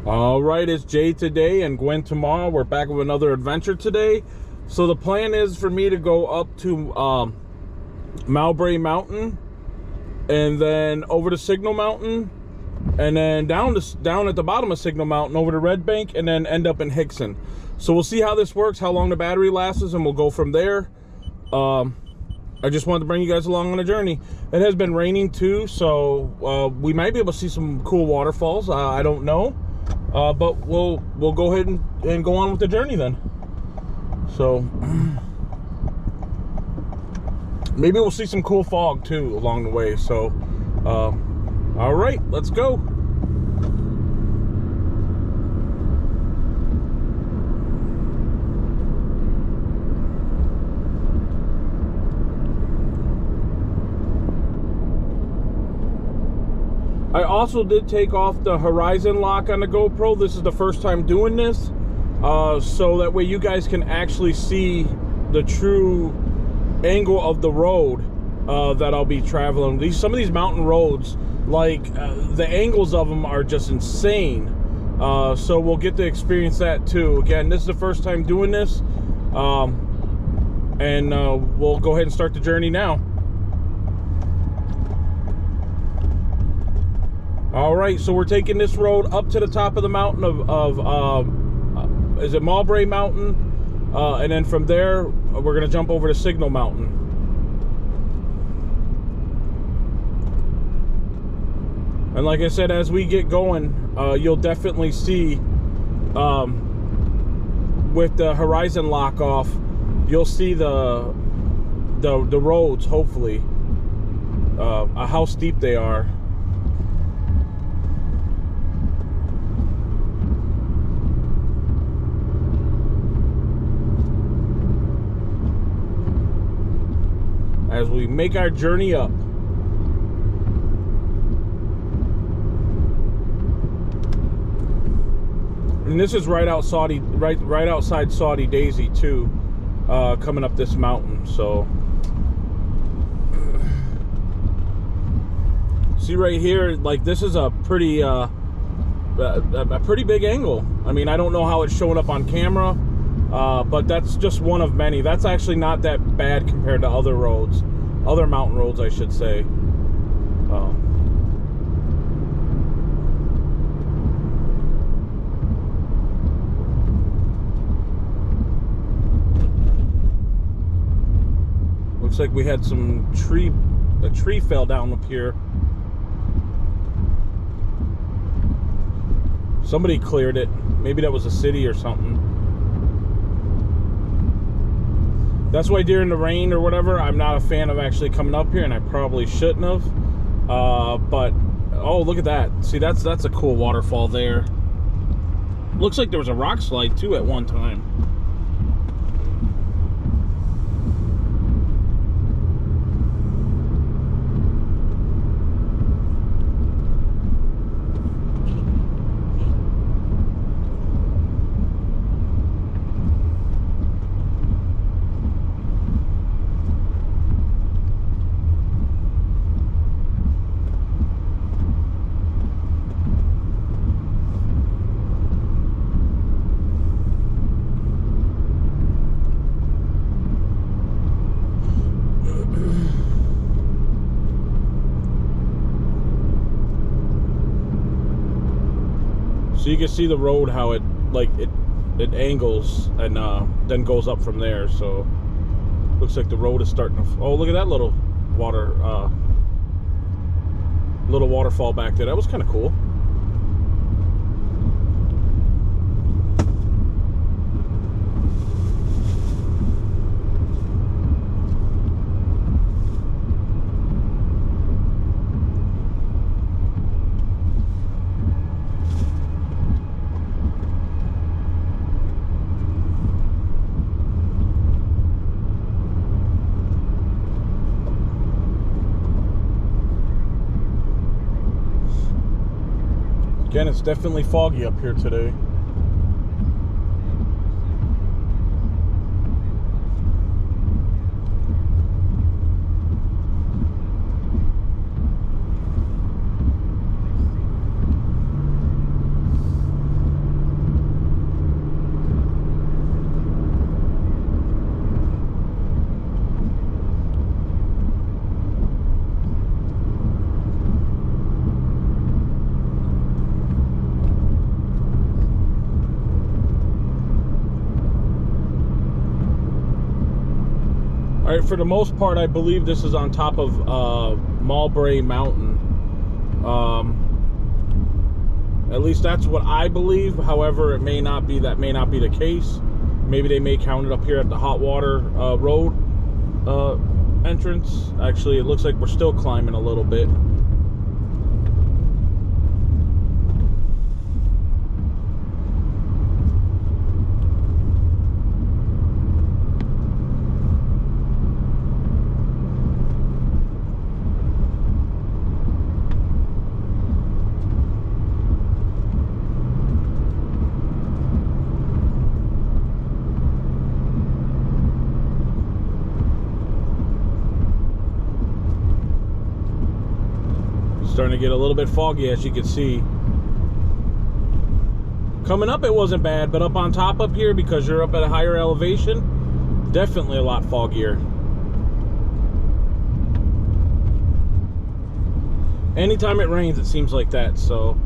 All right, it's Jay today and Gwen tomorrow. We're back with another adventure today. So the plan is for me to go up to Mowbray Mountain, and then over to Signal Mountain, and then down at the bottom of Signal Mountain over to Red Bank, and then end up in Hickson. So we'll see how this works, how long the battery lasts, and we'll go from there. I just wanted to bring you guys along on a journey. It has been raining too, so we might be able to see some cool waterfalls. I don't know, but we'll go ahead and go on with the journey then. So maybe we'll see some cool fog too along the way. So all right, let's go. I also did take off the horizon lock on the GoPro. This is the first time doing this, so that way you guys can actually see the true angle of the road that I'll be traveling. Some of these mountain roads, like the angles of them are just insane. So we'll get to experience that too. Again, this is the first time doing this, and we'll go ahead and start the journey now. All right, so we're taking this road up to the top of the mountain of is it Mowbray Mountain? And then from there, we're gonna jump over to Signal Mountain. And like I said, as we get going, you'll definitely see, with the horizon lock off, you'll see the roads, hopefully, how steep they are. As we make our journey up. And this is right outside Saudi Daisy too, coming up this mountain. So see right here, like this is a pretty big angle. I mean, I don't know how it's showing up on camera, but that's just one of many. That's actually not that bad compared to other roads, other mountain roads, I should say. Looks like we had a tree fell down up here. Somebody cleared it. Maybe that was a city or something. That's why during the rain or whatever, I'm not a fan of actually coming up here, and I probably shouldn't have. But oh, look at that! See, that's a cool waterfall there. Looks like there was a rock slide too at one time. So you can see the road, how it angles and then goes up from there. So looks like the road is starting to, oh, look at that little waterfall back there. That was kind of cool. Again, it's definitely foggy up here today. All right, for the most part, I believe this is on top of Mowbray Mountain. At least that's what I believe. However, it may not be. That may not be the case. Maybe they may count it up here at the hot water road entrance. Actually, it looks like we're still climbing a little bit. Starting to get a little bit foggy, as you can see. Coming up, it wasn't bad, but up on top up here, because you're up at a higher elevation, definitely a lot foggier. Anytime it rains, it seems like that, so.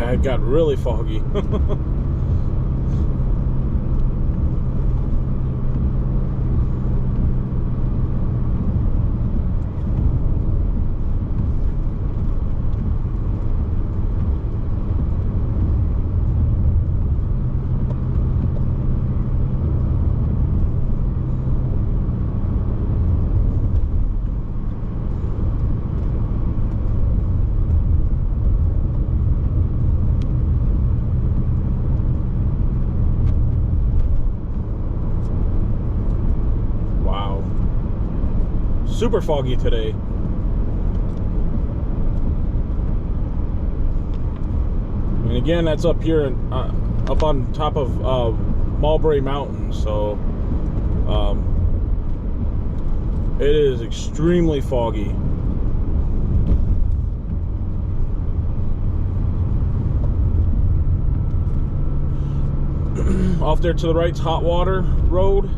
It got really foggy. Super foggy today. And again, that's up here, up on top of Mowbray Mountain, so it is extremely foggy. Off there to the right's hot water road.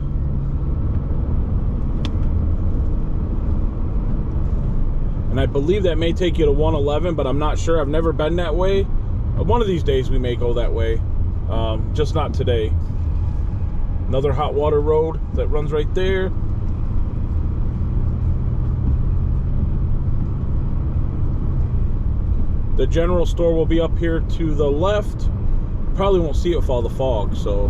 And I believe that may take you to 111, but I'm not sure. I've never been that way. One of these days we may go that way. Just not today. Another hot water road that runs right there. The general store will be up here to the left. Probably won't see it with all the fog, so.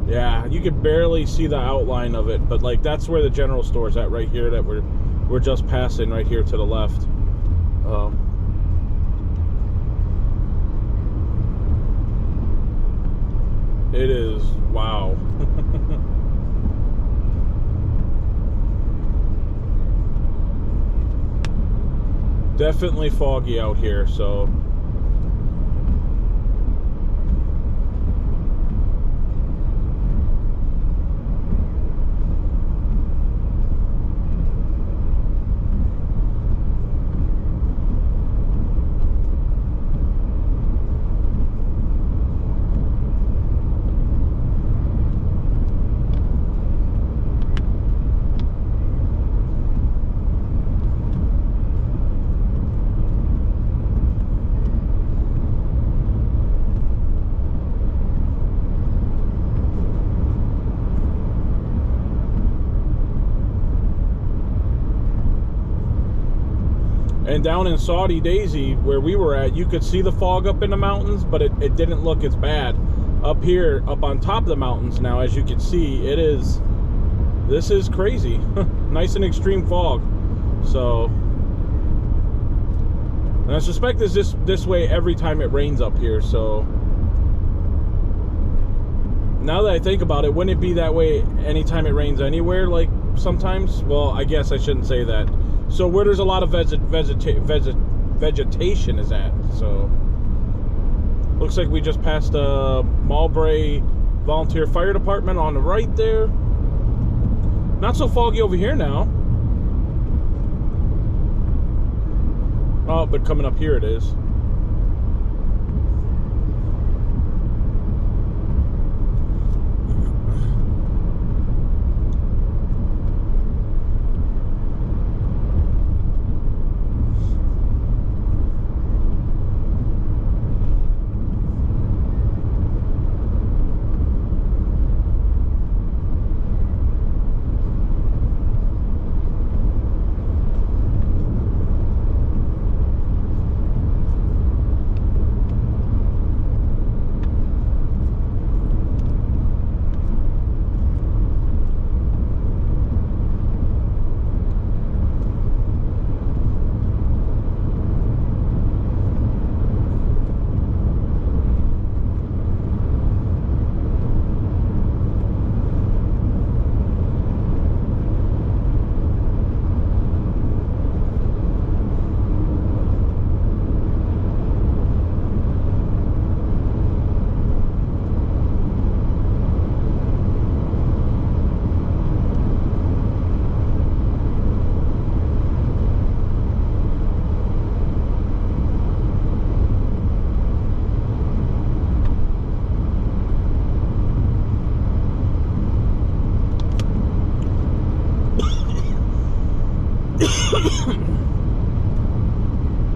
Yeah, you can barely see the outline of it, but like that's where the general store is at, right here, that we're just passing right here to the left. It is, wow. Definitely foggy out here, so. And down in Saudi Daisy, where we were at, you could see the fog up in the mountains, but it didn't look as bad. Up here, up on top of the mountains now, as you can see, this is crazy. Nice and extreme fog. So, and I suspect it's this way every time it rains up here, so. Now that I think about it, wouldn't it be that way anytime it rains anywhere, like sometimes? Well, I guess I shouldn't say that. So where there's a lot of vegetation is at. So looks like we just passed Mowbray Volunteer fire department on the right there. Not so foggy over here now. Oh, but coming up here it is.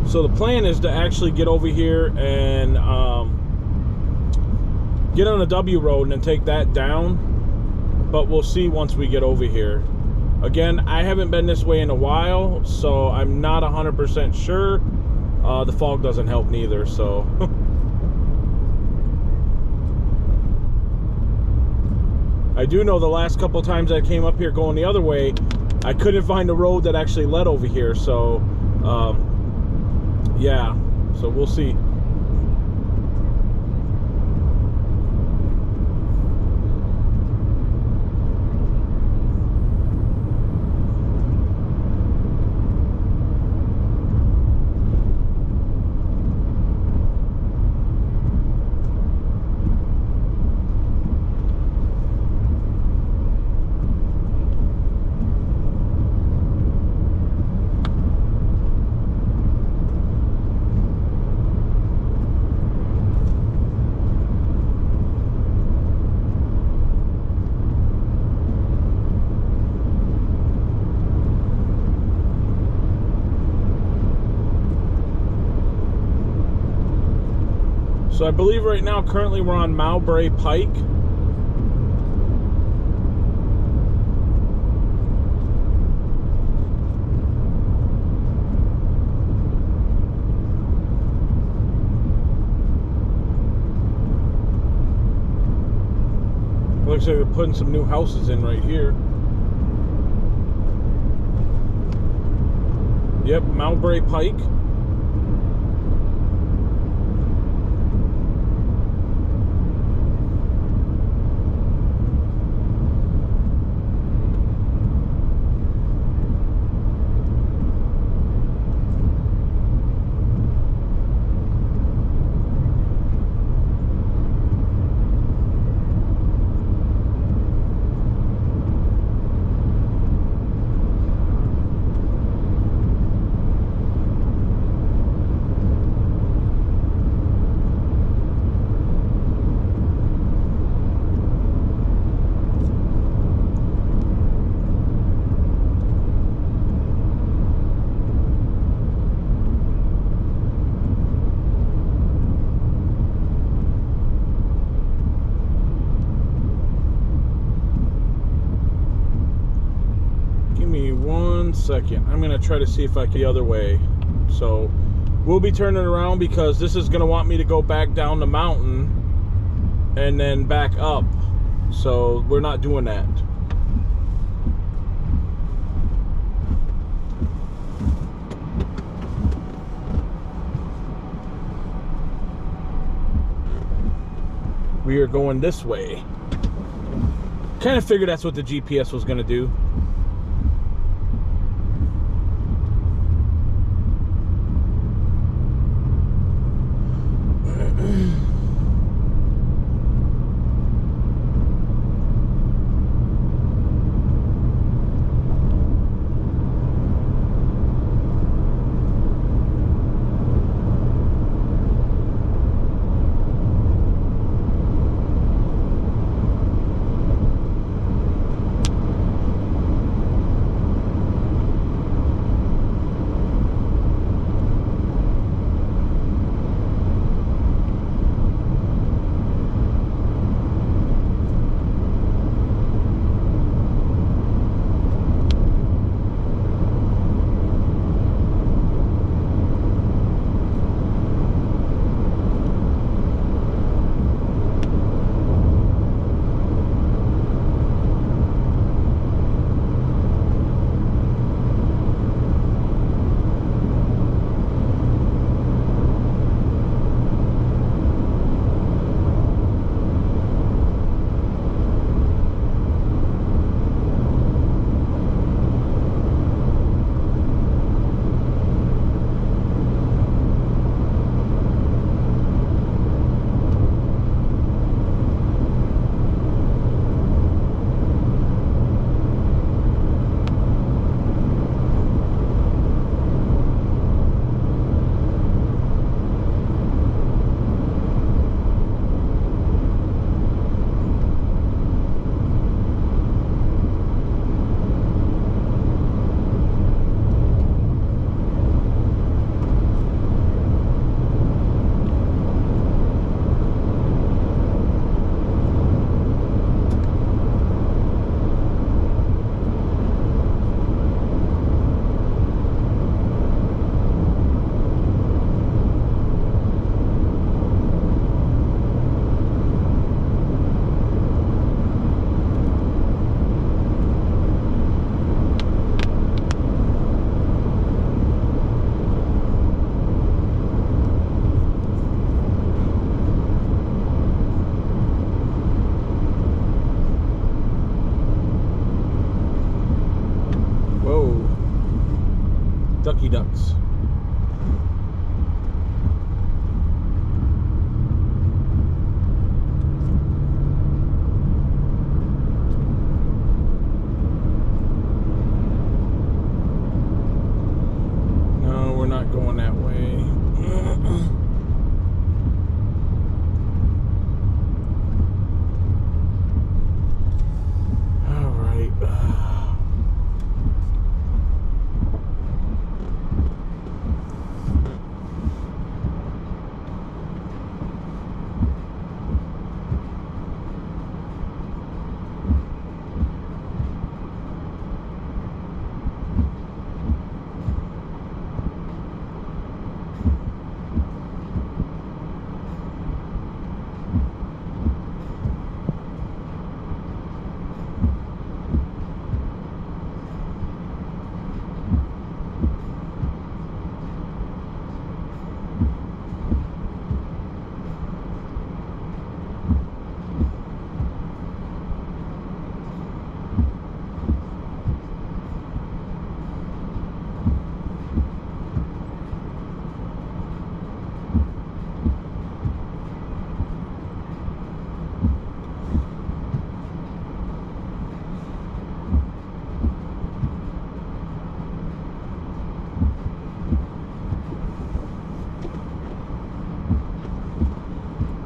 So the plan is to actually get over here and get on the W road and then take that down. But we'll see once we get over here. Again, I haven't been this way in a while, so I'm not 100% sure. The fog doesn't help neither, so. I do know the last couple times I came up here going the other way, I couldn't find a road that actually led over here, so yeah, so we'll see. So I believe right now, currently we're on Mowbray Pike. Looks like they're putting some new houses in right here. Yep, Mowbray Pike. Second, I'm gonna try to see if I can the other way. So we'll be turning around because this is gonna want me to go back down the mountain and then back up, so we're not doing that. We are going this way. Kind of figured that's what the GPS was gonna do. Ducky ducks. No, we're not going that way.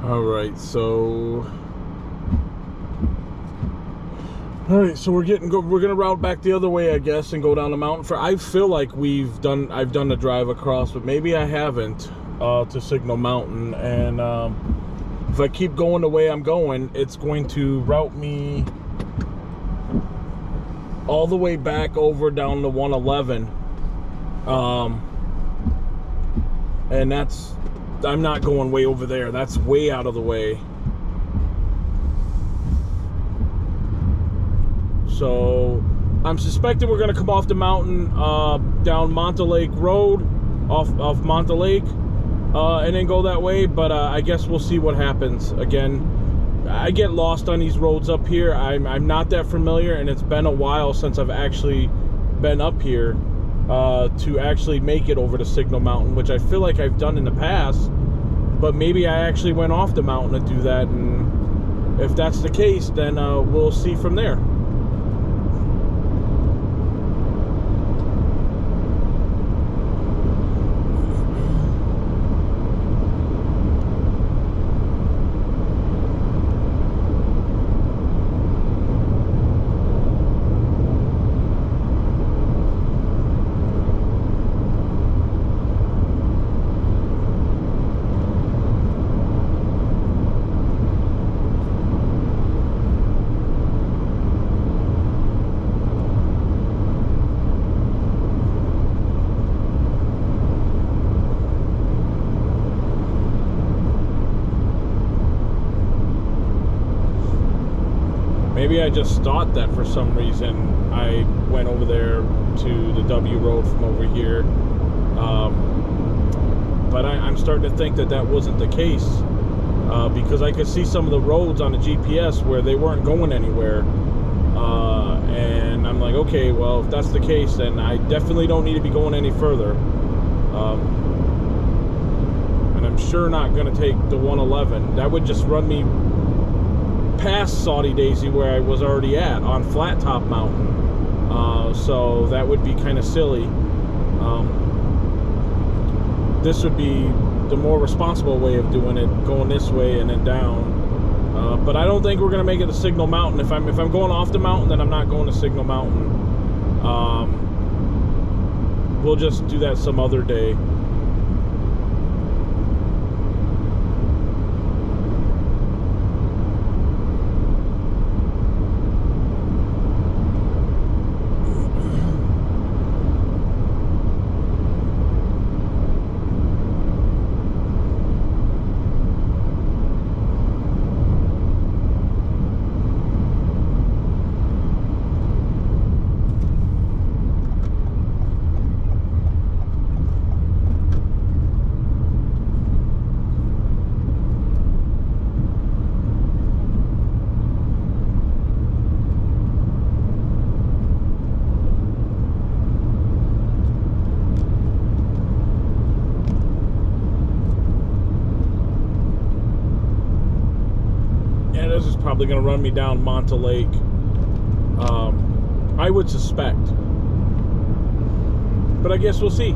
All right. All right, so we're gonna route back the other way, I guess, and go down the mountain. I feel like I've done the drive across, but maybe I haven't to Signal Mountain. And if I keep going the way I'm going, it's going to route me all the way back over down to 111. And I'm not going way over there. That's way out of the way. So I'm suspecting we're going to come off the mountain down Montelake Road, off Montelake, and then go that way. But I guess we'll see what happens. Again, I get lost on these roads up here. I'm not that familiar, and it's been a while since I've actually been up here to actually make it over to Signal Mountain, which I feel like I've done in the past. But maybe I actually went off the mountain to do that, and if that's the case, then we'll see from there. Maybe I just thought that for some reason I went over there to the W road from over here. But I'm starting to think that wasn't the case because I could see some of the roads on the GPS where they weren't going anywhere. And I'm like, okay, well, if that's the case, then I definitely don't need to be going any further. And I'm sure not going to take the 111. That would just run me past Saudi Daisy, where I was already at on Flat Top Mountain. So that would be kind of silly. This would be the more responsible way of doing it, going this way and then down. But I don't think we're going to make it to Signal Mountain. If I'm going off the mountain, then I'm not going to Signal Mountain. We'll just do that some other day. probably going to run me down Monte Lake. I would suspect. But I guess we'll see.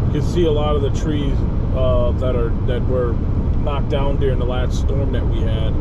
You can see a lot of the trees that were knocked down during the last storm that we had.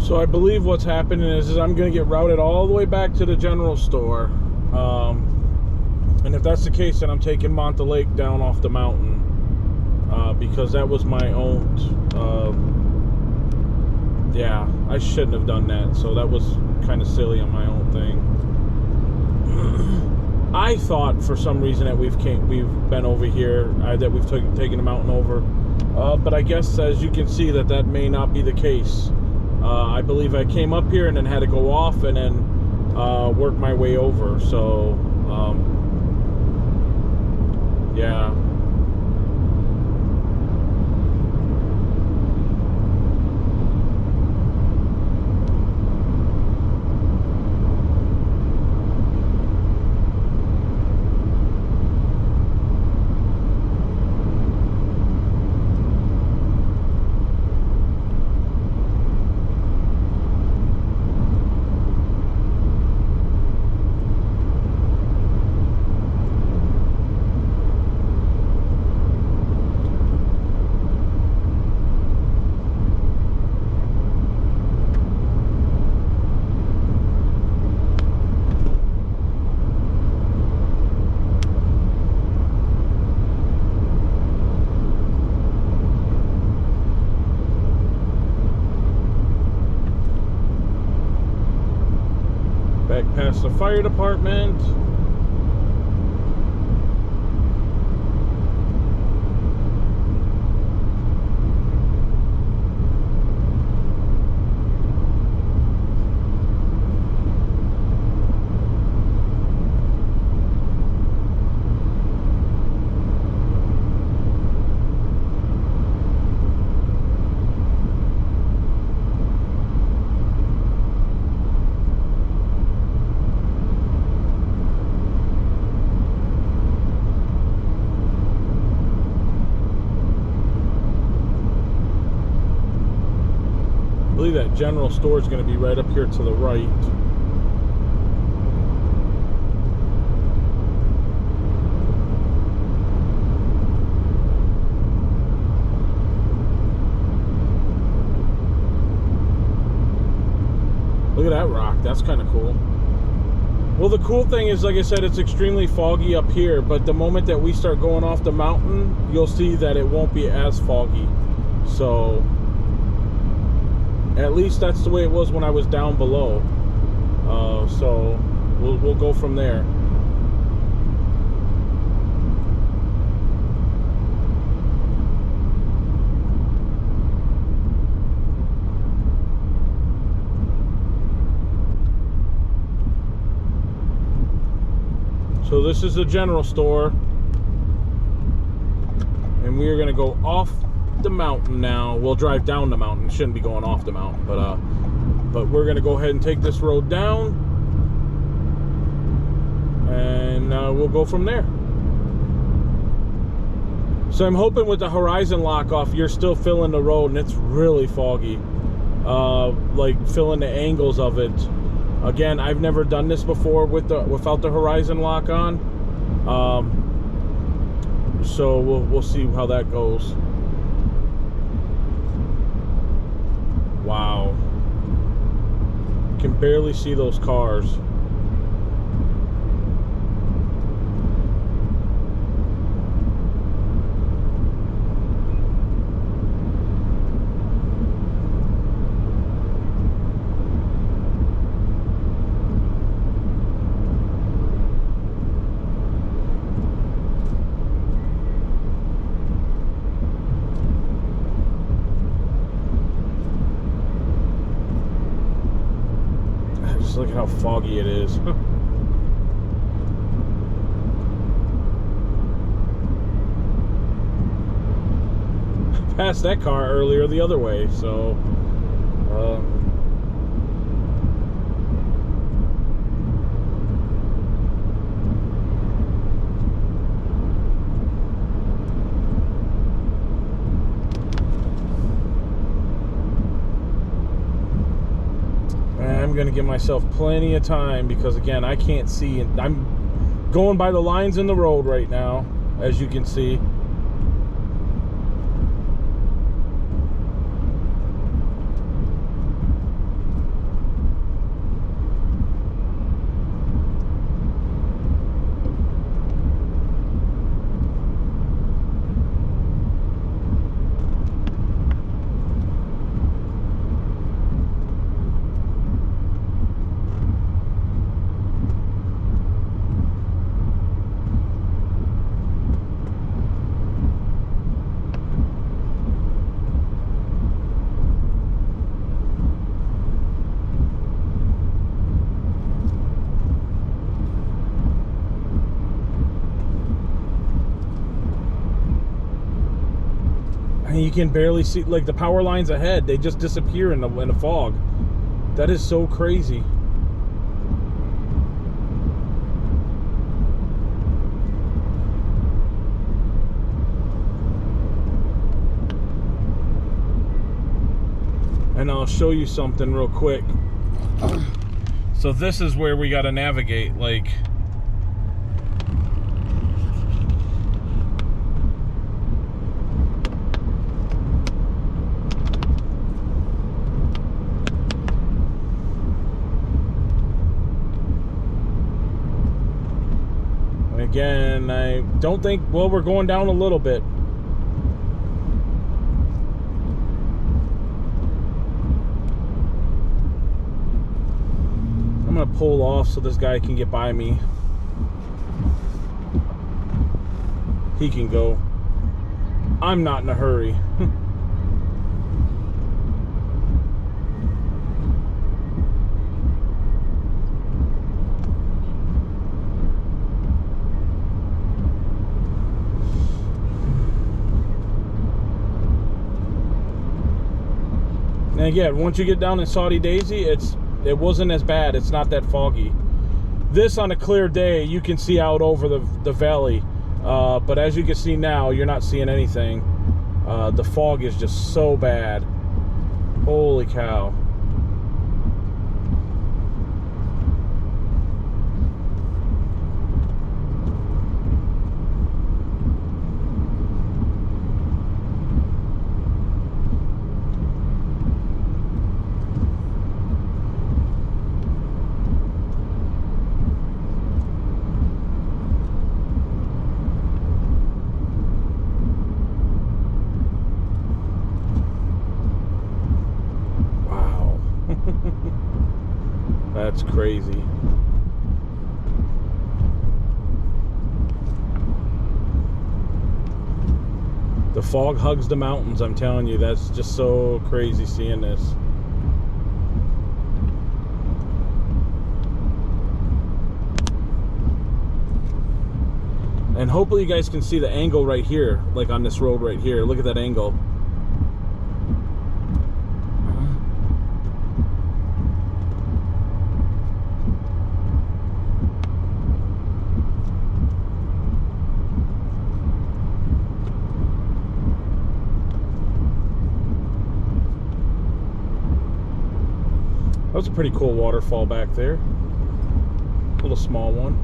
So I believe what's happening is I'm going to get routed all the way back to the general store. And if that's the case, then I'm taking Monte Lake down off the mountain. Because that was my own. Yeah, I shouldn't have done that. So that was kind of silly on my own thing. I thought for some reason that we've been over here, that we've taken the mountain over. But I guess as you can see that may not be the case. I believe I came up here and then had to go off and then work my way over. So, yeah. Back past the fire department. I believe that general store is going to be right up here to the right. Look at that rock. That's kind of cool. Well, the cool thing is, like I said, it's extremely foggy up here, but the moment that we start going off the mountain, you'll see that it won't be as foggy. So at least that's the way it was when I was down below. So we'll go from there. So this is the general store, and we are going to go off the mountain now. We'll drive down the mountain. Shouldn't be going off the mountain, but we're going to go ahead and take this road down, and we'll go from there. So I'm hoping with the horizon lock off, you're still feeling the road, and it's really foggy, like feeling the angles of it. Again, I've never done this before without the horizon lock on, so we'll see how that goes. Wow, can barely see those cars. Look at how foggy it is. Passed that car earlier the other way, so I'm gonna give myself plenty of time because again, I can't see, and I'm going by the lines in the road right now, as you can see. You can barely see, like, the power lines ahead, they just disappear in the fog. That is so crazy. And I'll show you something real quick. So this is where we got to navigate, like, again, I don't think, well, we're going down a little bit. I'm gonna pull off so this guy can get by me. He can go. I'm not in a hurry. And again, once you get down in Saudi Daisy, it wasn't as bad. It's not that foggy. This, on a clear day, you can see out over the valley. But as you can see now, you're not seeing anything. The fog is just so bad. Holy cow. It's crazy. The fog hugs the mountains, I'm telling you. That's just so crazy seeing this. And hopefully you guys can see the angle right here, like on this road right here. Look at that angle. That was a pretty cool waterfall back there. A little small one.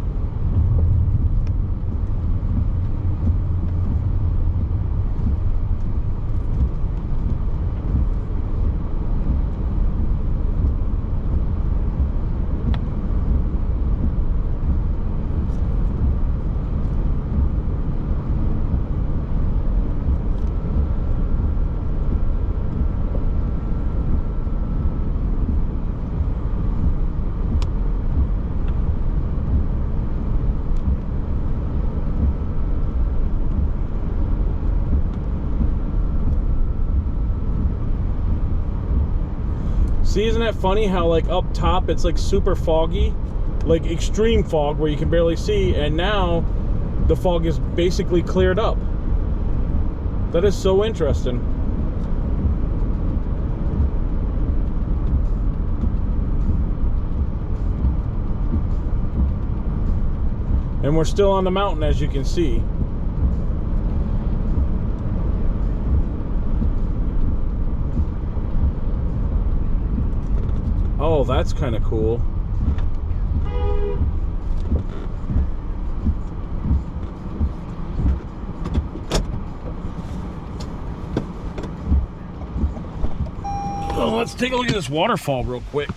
See, isn't that funny how like up top it's like super foggy, like extreme fog where you can barely see, and now the fog is basically cleared up. That is so interesting. And we're still on the mountain, as you can see. Oh, that's kind of cool. Well, let's take a look at this waterfall real quick,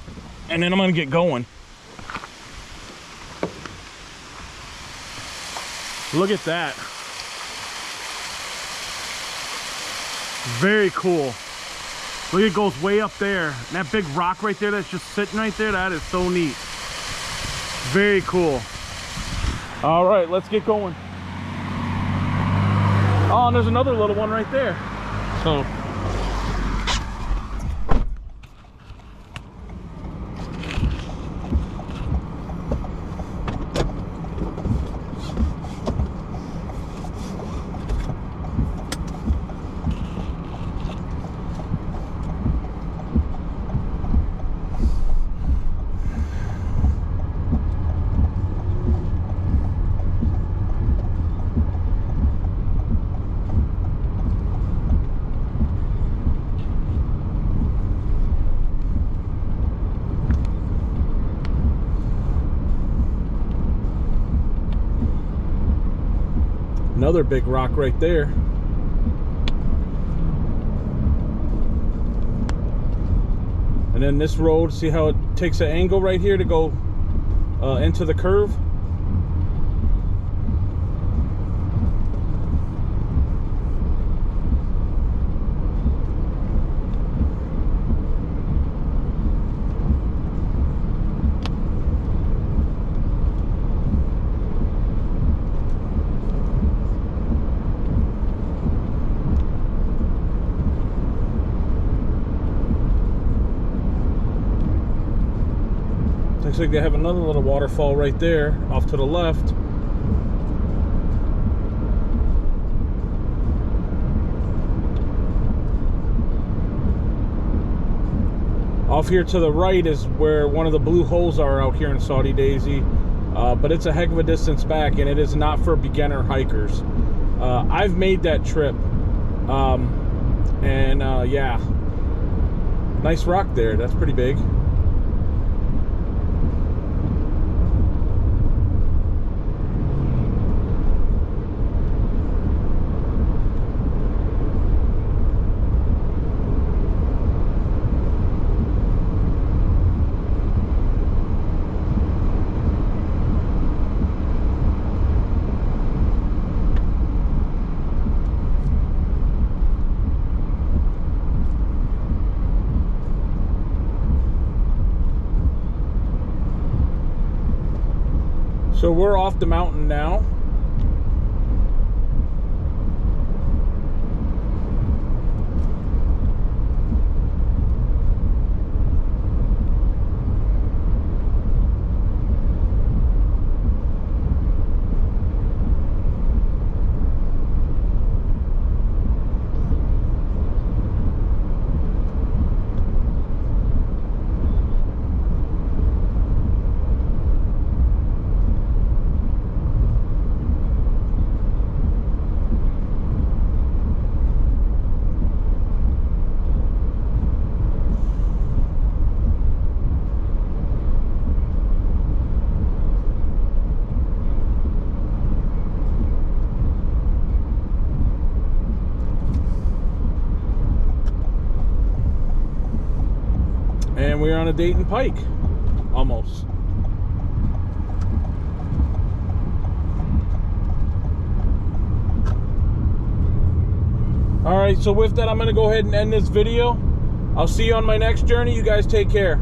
and then I'm gonna get going. Look at that. Very cool. Look, it goes way up there. And that big rock right there that's just sitting right there, that is so neat. Very cool. All right, let's get going. Oh, and there's another little one right there. So. Another big rock right there. And then this road, see how it takes an angle right here to go into the curve? Looks like they have another little waterfall right there off to the left. Off here to the right is where one of the blue holes are out here in Saudi Daisy, but it's a heck of a distance back, and it is not for beginner hikers. I've made that trip, and yeah, nice rock there. That's pretty big. So we're off the mountain now. And we're on a Dayton Pike, almost. All right, so with that, I'm gonna go ahead and end this video. I'll see you on my next journey. You guys take care.